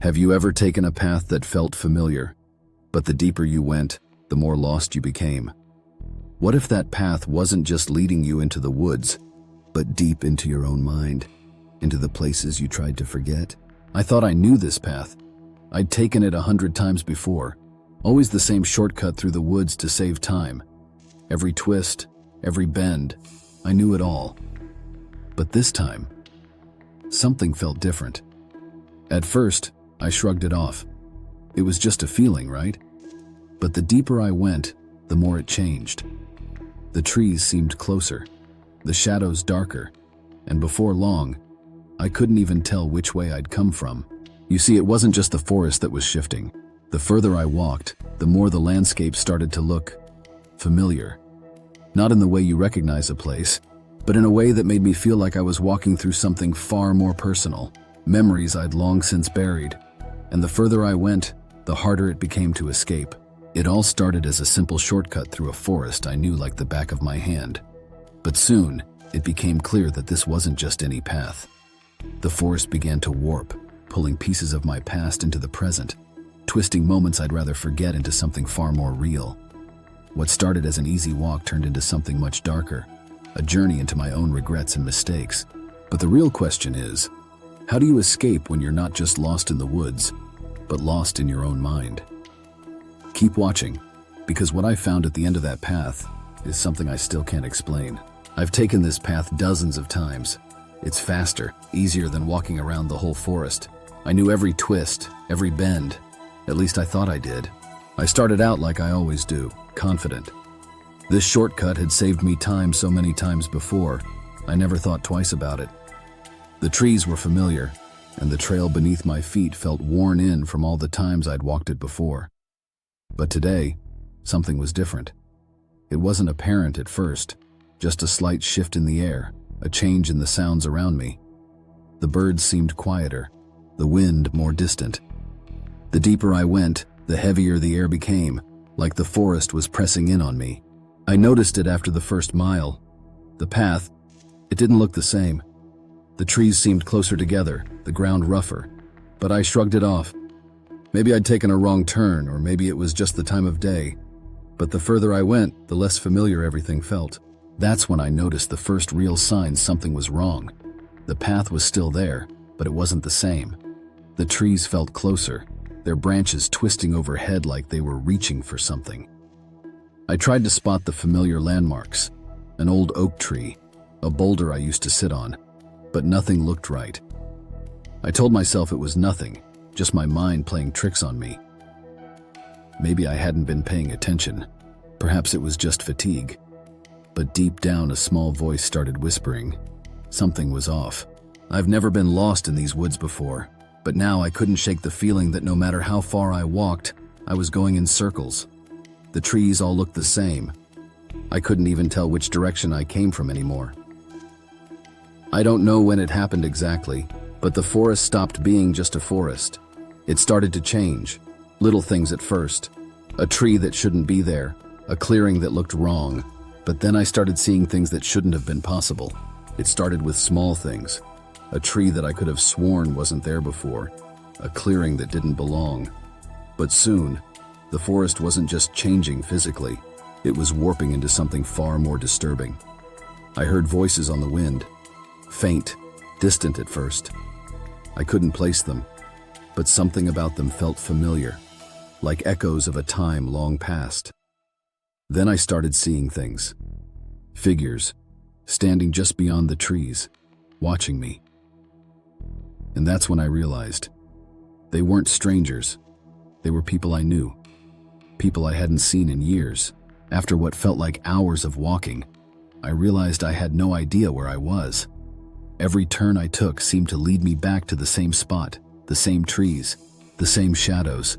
Have you ever taken a path that felt familiar, but the deeper you went, the more lost you became? What if that path wasn't just leading you into the woods, but deep into your own mind, into the places you tried to forget? I thought I knew this path. I'd taken it 100 times before, always the same shortcut through the woods to save time. Every twist, every bend, I knew it all. But this time, something felt different. At first, I shrugged it off. It was just a feeling, right? But the deeper I went, the more it changed. The trees seemed closer, the shadows darker, and before long, I couldn't even tell which way I'd come from. You see, it wasn't just the forest that was shifting. The further I walked, the more the landscape started to look familiar. Not in the way you recognize a place, but in a way that made me feel like I was walking through something far more personal, memories I'd long since buried. And the further I went, the harder it became to escape. It all started as a simple shortcut through a forest I knew like the back of my hand. But soon, it became clear that this wasn't just any path. The forest began to warp, pulling pieces of my past into the present, twisting moments I'd rather forget into something far more real. What started as an easy walk turned into something much darker, a journey into my own regrets and mistakes. But the real question is, how do you escape when you're not just lost in the woods, but lost in your own mind? Keep watching, because what I found at the end of that path is something I still can't explain. I've taken this path dozens of times. It's faster, easier than walking around the whole forest. I knew every twist, every bend. At least I thought I did. I started out like I always do, confident. This shortcut had saved me time so many times before, I never thought twice about it. The trees were familiar, and the trail beneath my feet felt worn in from all the times I'd walked it before. But today, something was different. It wasn't apparent at first, just a slight shift in the air, a change in the sounds around me. The birds seemed quieter, the wind more distant. The deeper I went, the heavier the air became, like the forest was pressing in on me. I noticed it after the first mile. The path, it didn't look the same. The trees seemed closer together, the ground rougher, but I shrugged it off. Maybe I'd taken a wrong turn, or maybe it was just the time of day. But the further I went, the less familiar everything felt. That's when I noticed the first real sign something was wrong. The path was still there, but it wasn't the same. The trees felt closer, their branches twisting overhead like they were reaching for something. I tried to spot the familiar landmarks, an old oak tree, a boulder I used to sit on, but nothing looked right. I told myself it was nothing, just my mind playing tricks on me. Maybe I hadn't been paying attention. Perhaps it was just fatigue. But deep down, a small voice started whispering. Something was off. I've never been lost in these woods before, but now I couldn't shake the feeling that no matter how far I walked, I was going in circles. The trees all looked the same. I couldn't even tell which direction I came from anymore. I don't know when it happened exactly, but the forest stopped being just a forest. It started to change. Little things at first. A tree that shouldn't be there, a clearing that looked wrong. But then I started seeing things that shouldn't have been possible. It started with small things. A tree that I could have sworn wasn't there before. A clearing that didn't belong. But soon, the forest wasn't just changing physically. It was warping into something far more disturbing. I heard voices on the wind. Faint, distant at first. I couldn't place them, but something about them felt familiar, like echoes of a time long past. Then I started seeing things. Figures, standing just beyond the trees, watching me. And that's when I realized they weren't strangers. They were people I knew, people I hadn't seen in years. After what felt like hours of walking, I realized I had no idea where I was. Every turn I took seemed to lead me back to the same spot, the same trees, the same shadows.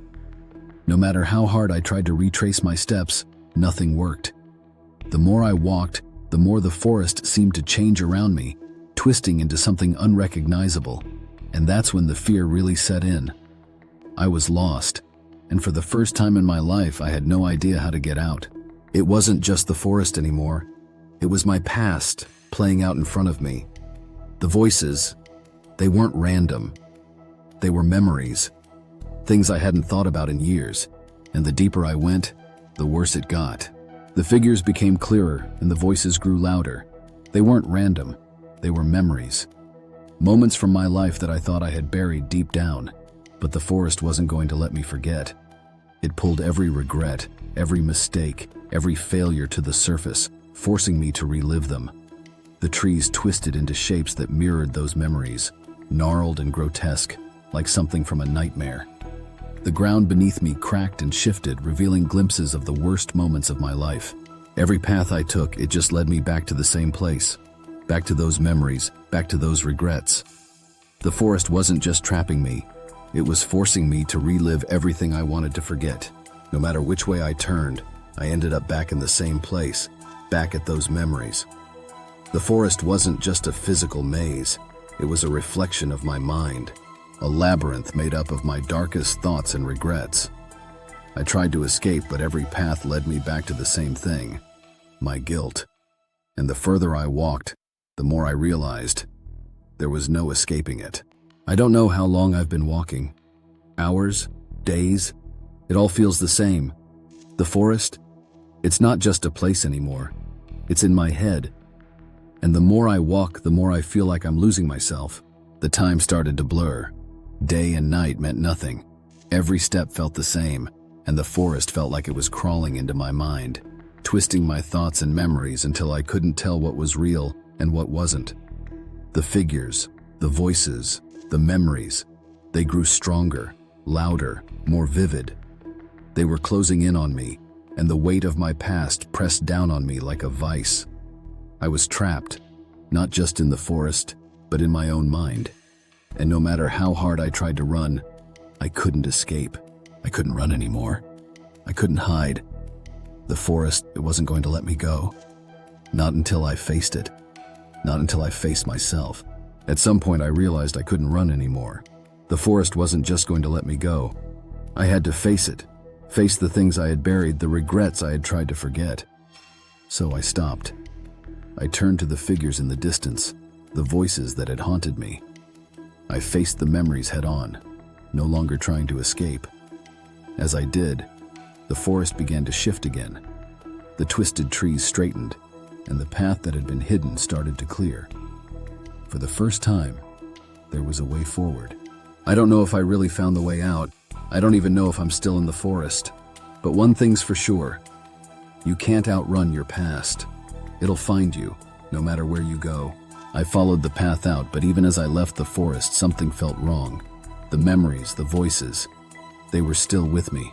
No matter how hard I tried to retrace my steps, nothing worked. The more I walked, the more the forest seemed to change around me, twisting into something unrecognizable. And that's when the fear really set in. I was lost, and for the first time in my life, I had no idea how to get out. It wasn't just the forest anymore. It was my past playing out in front of me. The voices, they weren't random. They were memories, things I hadn't thought about in years, and the deeper I went, the worse it got. The figures became clearer and the voices grew louder. They weren't random, they were memories. Moments from my life that I thought I had buried deep down, but the forest wasn't going to let me forget. It pulled every regret, every mistake, every failure to the surface, forcing me to relive them. The trees twisted into shapes that mirrored those memories, gnarled and grotesque, like something from a nightmare. The ground beneath me cracked and shifted, revealing glimpses of the worst moments of my life. Every path I took, it just led me back to the same place. Back to those memories, back to those regrets. The forest wasn't just trapping me, it was forcing me to relive everything I wanted to forget. No matter which way I turned, I ended up back in the same place, back at those memories. The forest wasn't just a physical maze, it was a reflection of my mind, a labyrinth made up of my darkest thoughts and regrets. I tried to escape, but every path led me back to the same thing, my guilt. And the further I walked, the more I realized there was no escaping it. I don't know how long I've been walking. Hours, days, it all feels the same. The forest, it's not just a place anymore. It's in my head. And the more I walk, the more I feel like I'm losing myself. The time started to blur. Day and night meant nothing. Every step felt the same, and the forest felt like it was crawling into my mind, twisting my thoughts and memories until I couldn't tell what was real and what wasn't. The figures, the voices, the memories, they grew stronger, louder, more vivid. They were closing in on me, and the weight of my past pressed down on me like a vice. I was trapped, not just in the forest, but in my own mind. And no matter how hard I tried to run, I couldn't escape. I couldn't run anymore. I couldn't hide. The forest, it wasn't going to let me go. Not until I faced it. Not until I faced myself. At some point I realized I couldn't run anymore. The forest wasn't just going to let me go. I had to face it. Face the things I had buried, the regrets I had tried to forget. So I stopped. I turned to the figures in the distance, the voices that had haunted me. I faced the memories head on, no longer trying to escape. As I did, the forest began to shift again. The twisted trees straightened, and the path that had been hidden started to clear. For the first time, there was a way forward. I don't know if I really found the way out. I don't even know if I'm still in the forest. But one thing's for sure, you can't outrun your past. It'll find you, no matter where you go. I followed the path out, but even as I left the forest, something felt wrong. The memories, the voices, they were still with me.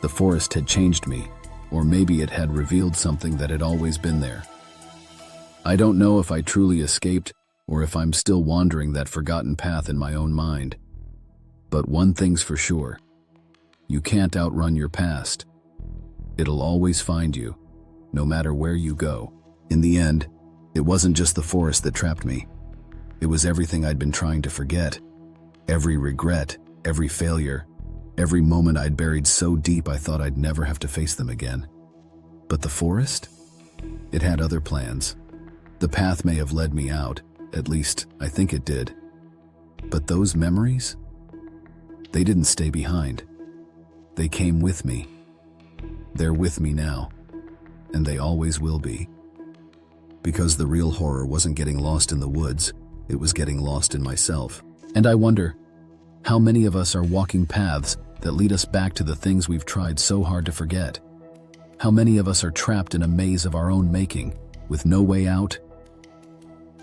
The forest had changed me, or maybe it had revealed something that had always been there. I don't know if I truly escaped, or if I'm still wandering that forgotten path in my own mind. But one thing's for sure, you can't outrun your past. It'll always find you, no matter where you go. In the end, it wasn't just the forest that trapped me. It was everything I'd been trying to forget. Every regret, every failure, every moment I'd buried so deep I thought I'd never have to face them again. But the forest? It had other plans. The path may have led me out, at least I think it did. But those memories? They didn't stay behind. They came with me. They're with me now, and they always will be. Because the real horror wasn't getting lost in the woods, it was getting lost in myself. And I wonder, how many of us are walking paths that lead us back to the things we've tried so hard to forget? How many of us are trapped in a maze of our own making, with no way out?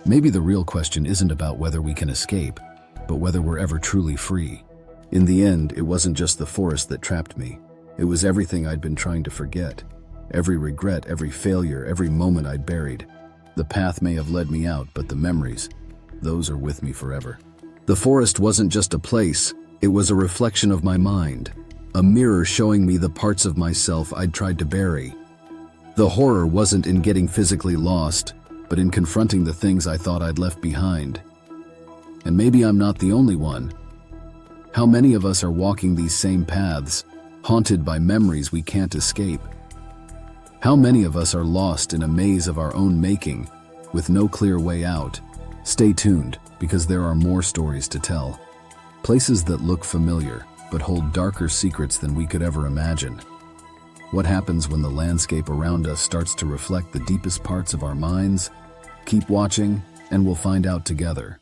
Maybe the real question isn't about whether we can escape, but whether we're ever truly free. In the end, it wasn't just the forest that trapped me. It was everything I'd been trying to forget. Every regret, every failure, every moment I'd buried. The path may have led me out, but the memories, those are with me forever. The forest wasn't just a place, it was a reflection of my mind, a mirror showing me the parts of myself I'd tried to bury. The horror wasn't in getting physically lost, but in confronting the things I thought I'd left behind. And maybe I'm not the only one. How many of us are walking these same paths, haunted by memories we can't escape? How many of us are lost in a maze of our own making, with no clear way out? Stay tuned, because there are more stories to tell. Places that look familiar, but hold darker secrets than we could ever imagine. What happens when the landscape around us starts to reflect the deepest parts of our minds? Keep watching, and we'll find out together.